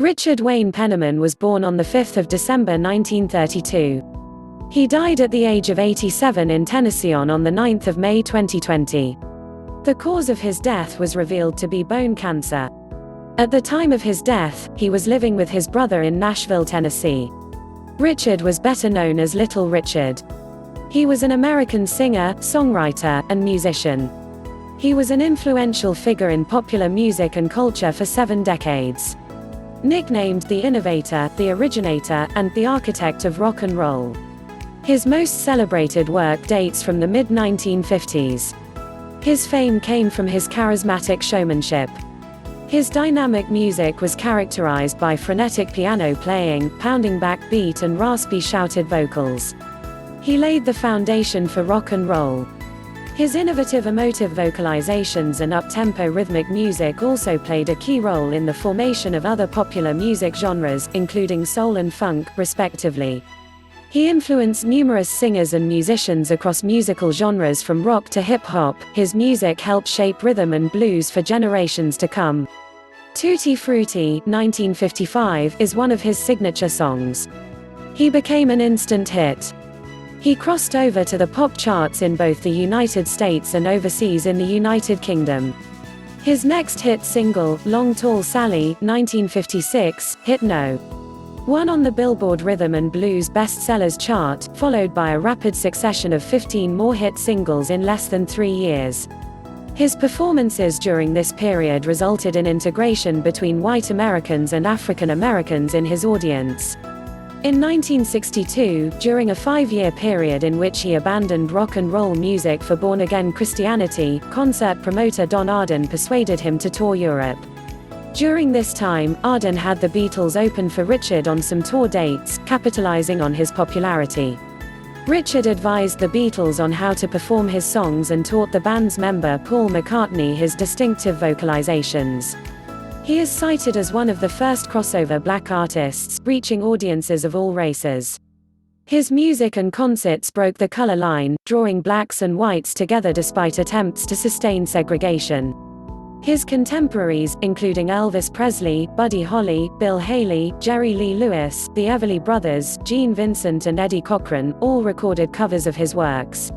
Richard Wayne Penniman was born on 5 December 1932. He died at the age of 87 in Tennesseeon on 9 May 2020. The cause of his death was revealed to be bone cancer. At the time of his death, he was living with his brother in Nashville, Tennessee. Richard was better known as Little Richard. He was an American singer, songwriter, and musician. He was an influential figure in popular music and culture for 7 decades. Nicknamed the Innovator, the Originator, and the Architect of Rock and Roll. His most celebrated work dates from the mid-1950s. His fame came from his charismatic showmanship. His dynamic music was characterized by frenetic piano playing, pounding backbeat, and raspy shouted vocals. He laid the foundation for rock and roll. His innovative emotive vocalizations and uptempo rhythmic music also played a key role in the formation of other popular music genres, including soul and funk, respectively. He influenced numerous singers and musicians across musical genres from rock to hip-hop. His music helped shape rhythm and blues for generations to come. Tutti Frutti, 1955, is one of his signature songs. He became an instant hit. He crossed over to the pop charts in both the United States and overseas in the United Kingdom. His next hit single, Long Tall Sally, 1956, hit No. 1 on the Billboard Rhythm and Blues Bestsellers chart, followed by a rapid succession of 15 more hit singles in less than 3 years. His performances during this period resulted in integration between white Americans and African Americans in his audience. In 1962, during a 5-year period in which he abandoned rock and roll music for born-again Christianity, concert promoter Don Arden persuaded him to tour Europe. During this time, Arden had the Beatles open for Richard on some tour dates, capitalizing on his popularity. Richard advised the Beatles on how to perform his songs and taught the band's member Paul McCartney his distinctive vocalizations. He is cited as one of the first crossover black artists, reaching audiences of all races. His music and concerts broke the color line, drawing blacks and whites together despite attempts to sustain segregation. His contemporaries, including Elvis Presley, Buddy Holly, Bill Haley, Jerry Lee Lewis, the Everly Brothers, Gene Vincent and Eddie Cochran, all recorded covers of his works.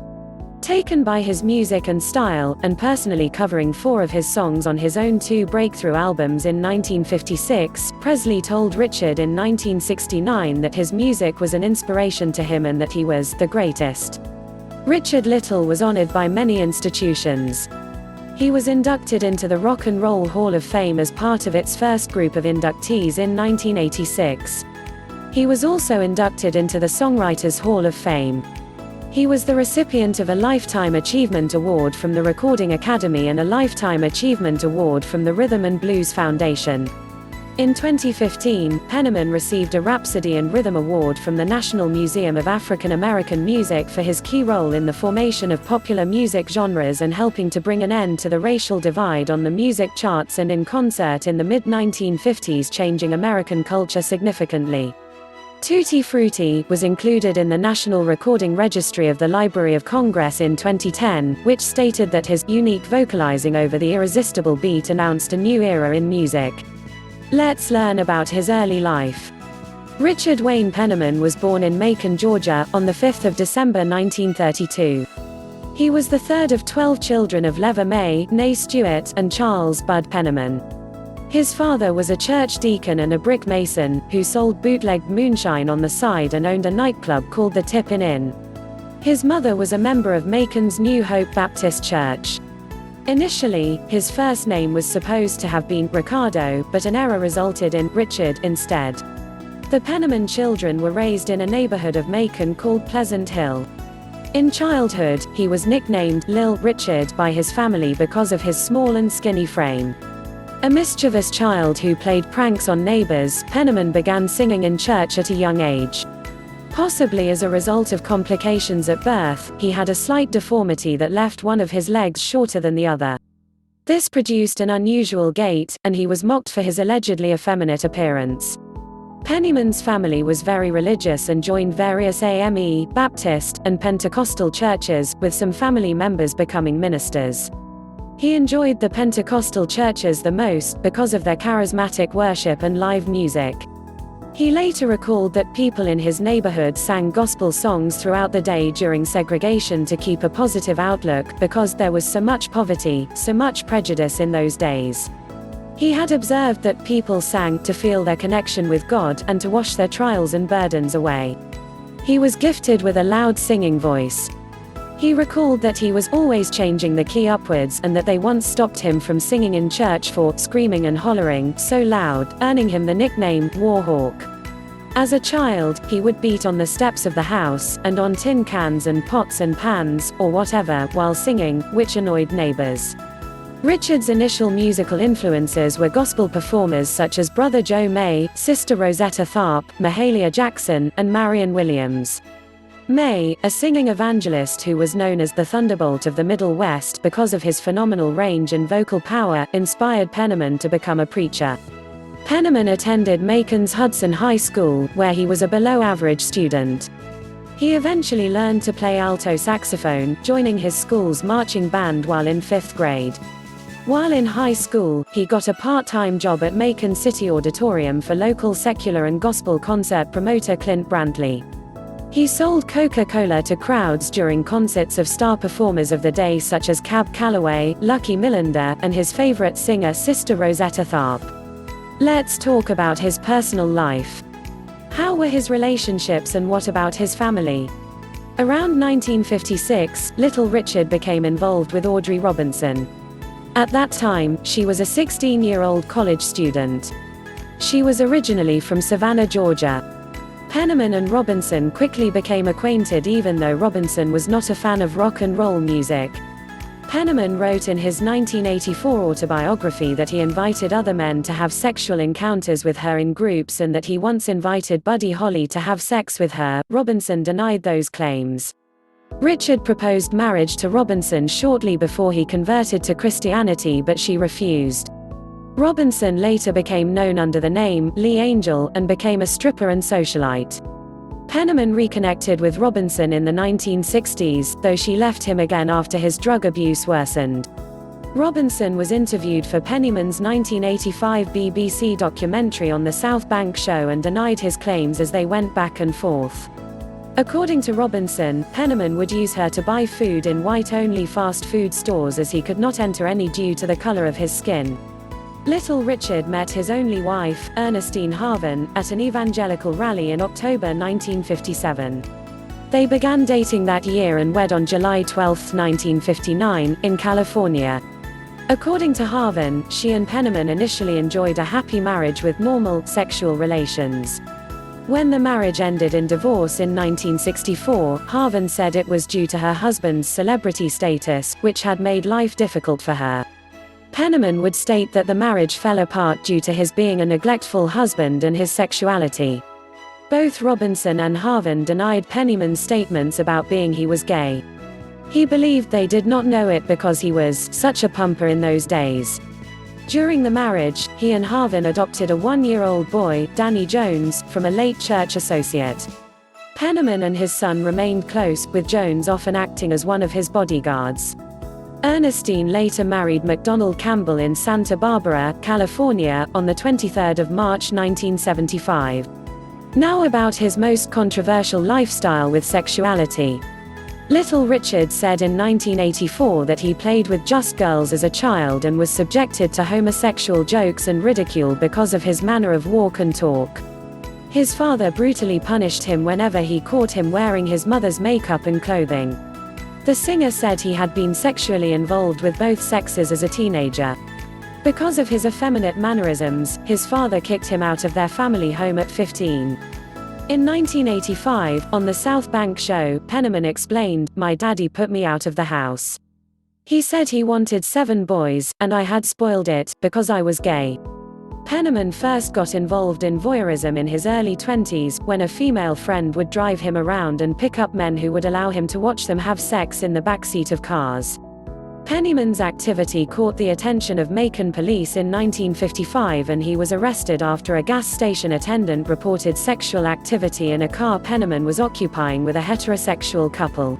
Taken by his music and style, and personally covering 4 of his songs on his own 2 breakthrough albums in 1956, Presley told Richard in 1969 that his music was an inspiration to him and that he was the greatest. Richard Little was honored by many institutions. He was inducted into the Rock and Roll Hall of Fame as part of its first group of inductees in 1986. He was also inducted into the Songwriters Hall of Fame. He was the recipient of a Lifetime Achievement Award from the Recording Academy and a Lifetime Achievement Award from the Rhythm and Blues Foundation. In 2015, Penniman received a Rhapsody and Rhythm Award from the National Museum of African American Music for his key role in the formation of popular music genres and helping to bring an end to the racial divide on the music charts and in concert in the mid-1950s, changing American culture significantly. Tutti Frutti was included in the National Recording Registry of the Library of Congress in 2010, which stated that his unique vocalizing over the irresistible beat announced a new era in music. Let's learn about his early life. Richard Wayne Penniman was born in Macon, Georgia, on 5 December 1932. He was the third of 12 children of Lever May, née Stewart, and Charles Bud Penniman. His father was a church deacon and a brick mason, who sold bootlegged moonshine on the side and owned a nightclub called the Tip-In Inn. His mother was a member of Macon's New Hope Baptist Church. Initially, his first name was supposed to have been Ricardo, but an error resulted in Richard instead. The Penniman children were raised in a neighborhood of Macon called Pleasant Hill. In childhood, he was nicknamed Lil Richard by his family because of his small and skinny frame. A mischievous child who played pranks on neighbors, Penniman began singing in church at a young age. Possibly as a result of complications at birth, he had a slight deformity that left one of his legs shorter than the other. This produced an unusual gait, and he was mocked for his allegedly effeminate appearance. Penniman's family was very religious and joined various AME, Baptist, and Pentecostal churches, with some family members becoming ministers. He enjoyed the Pentecostal churches the most because of their charismatic worship and live music. He later recalled that people in his neighborhood sang gospel songs throughout the day during segregation to keep a positive outlook because there was so much poverty, so much prejudice in those days. He had observed that people sang to feel their connection with God and to wash their trials and burdens away. He was gifted with a loud singing voice. He recalled that he was always changing the key upwards and that they once stopped him from singing in church for screaming and hollering so loud, earning him the nickname Warhawk. As a child, he would beat on the steps of the house, and on tin cans and pots and pans, or whatever, while singing, which annoyed neighbors. Richard's initial musical influences were gospel performers such as Brother Joe May, Sister Rosetta Tharpe, Mahalia Jackson, and Marion Williams. May, a singing evangelist who was known as the Thunderbolt of the Middle West because of his phenomenal range and vocal power, inspired Penniman to become a preacher. Penniman attended Macon's Hudson High School, where he was a below-average student. He eventually learned to play alto saxophone, joining his school's marching band while in 5th grade. While in high school, he got a part-time job at Macon City Auditorium for local secular and gospel concert promoter Clint Brantley. He sold Coca-Cola to crowds during concerts of star performers of the day such as Cab Calloway, Lucky Millinder, and his favorite singer Sister Rosetta Tharpe. Let's talk about his personal life. How were his relationships and what about his family? Around 1956, Little Richard became involved with Audrey Robinson. At that time, she was a 16-year-old college student. She was originally from Savannah, Georgia. Penniman and Robinson quickly became acquainted even though Robinson was not a fan of rock and roll music. Penniman wrote in his 1984 autobiography that he invited other men to have sexual encounters with her in groups and that he once invited Buddy Holly to have sex with her. Robinson denied those claims. Richard proposed marriage to Robinson shortly before he converted to Christianity, but she refused. Robinson later became known under the name Lee Angel and became a stripper and socialite. Penniman reconnected with Robinson in the 1960s, though she left him again after his drug abuse worsened. Robinson was interviewed for Penniman's 1985 BBC documentary on the South Bank Show and denied his claims as they went back and forth. According to Robinson, Penniman would use her to buy food in white-only fast food stores as he could not enter any due to the color of his skin. Little Richard met his only wife, Ernestine Harvin, at an evangelical rally in October 1957. They began dating that year and wed on July 12, 1959, in California. According to Harvin, she and Penniman initially enjoyed a happy marriage with normal, sexual relations. When the marriage ended in divorce in 1964, Harvin said it was due to her husband's celebrity status, which had made life difficult for her. Penniman would state that the marriage fell apart due to his being a neglectful husband and his sexuality. Both Robinson and Harvin denied Penniman's statements about being he was gay. He believed they did not know it because he was such a pumper in those days. During the marriage, he and Harvin adopted a 1-year-old boy, Danny Jones, from a late church associate. Penniman and his son remained close, with Jones often acting as one of his bodyguards. Ernestine later married McDonald Campbell in Santa Barbara, California, on the 23rd of March 1975. Now about his most controversial lifestyle with sexuality. Little Richard said in 1984 that he played with just girls as a child and was subjected to homosexual jokes and ridicule because of his manner of walk and talk. His father brutally punished him whenever he caught him wearing his mother's makeup and clothing. The singer said he had been sexually involved with both sexes as a teenager. Because of his effeminate mannerisms, his father kicked him out of their family home at 15. In 1985, on the South Bank Show, Penniman explained, "My daddy put me out of the house. He said he wanted 7 boys, and I had spoiled it, because I was gay." Penniman first got involved in voyeurism in his early 20s, when a female friend would drive him around and pick up men who would allow him to watch them have sex in the backseat of cars. Penniman's activity caught the attention of Macon police in 1955 and he was arrested after a gas station attendant reported sexual activity in a car Penniman was occupying with a heterosexual couple.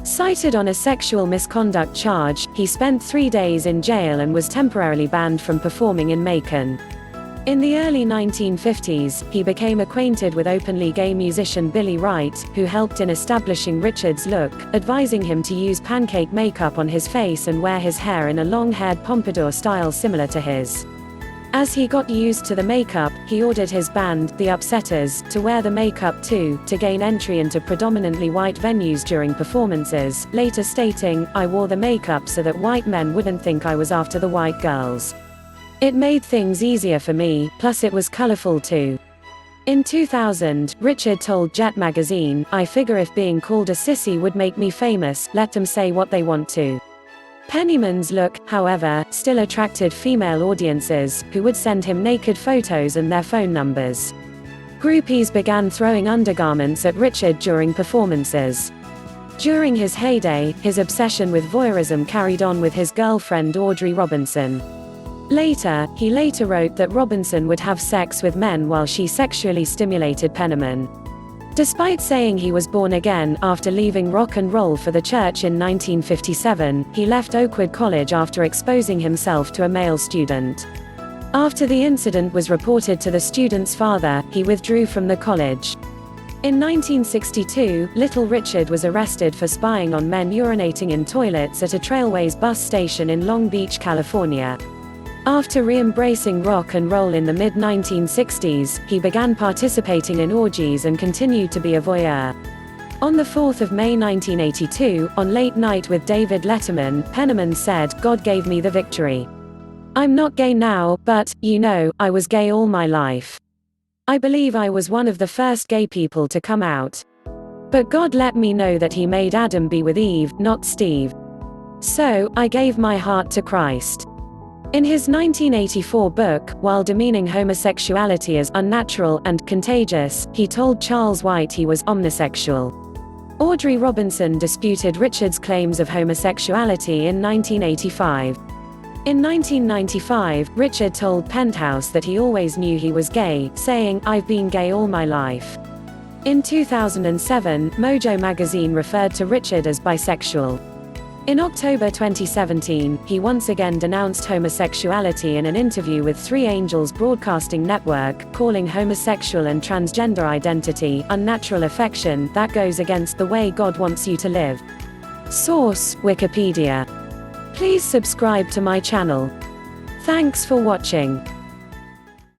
Cited on a sexual misconduct charge, he spent 3 days in jail and was temporarily banned from performing in Macon. In the early 1950s, he became acquainted with openly gay musician Billy Wright, who helped in establishing Richard's look, advising him to use pancake makeup on his face and wear his hair in a long-haired pompadour style similar to his. As he got used to the makeup, he ordered his band, The Upsetters, to wear the makeup too, to gain entry into predominantly white venues during performances, later stating, "I wore the makeup so that white men wouldn't think I was after the white girls. It made things easier for me, plus it was colorful too." In 2000, Richard told Jet magazine, "I figure if being called a sissy would make me famous, let them say what they want to." Penniman's look, however, still attracted female audiences, who would send him naked photos and their phone numbers. Groupies began throwing undergarments at Richard during performances. During his heyday, his obsession with voyeurism carried on with his girlfriend Audrey Robinson. He later wrote that Robinson would have sex with men while she sexually stimulated Penniman. Despite saying he was born again after leaving rock and roll for the church in 1957, he left Oakwood College after exposing himself to a male student. After the incident was reported to the student's father, he withdrew from the college. In 1962, Little Richard was arrested for spying on men urinating in toilets at a Trailways bus station in Long Beach, California. After re-embracing rock and roll in the mid-1960s, he began participating in orgies and continued to be a voyeur. On the 4th of May 1982, on Late Night with David Letterman, Penniman said, "God gave me the victory. I'm not gay now, but, you know, I was gay all my life. I believe I was one of the first gay people to come out. But God let me know that He made Adam be with Eve, not Steve. So, I gave my heart to Christ." In his 1984 book, while demeaning homosexuality as unnatural and contagious, he told Charles White he was omnisexual. Audrey Robinson disputed Richard's claims of homosexuality in 1985. In 1995, Richard told Penthouse that he always knew he was gay, saying, "I've been gay all my life." In 2007, Mojo magazine referred to Richard as bisexual. In October 2017, he once again denounced homosexuality in an interview with Three Angels Broadcasting Network, calling homosexual and transgender identity unnatural affection that goes against the way God wants you to live. Source: Wikipedia. Please subscribe to my channel. Thanks for watching.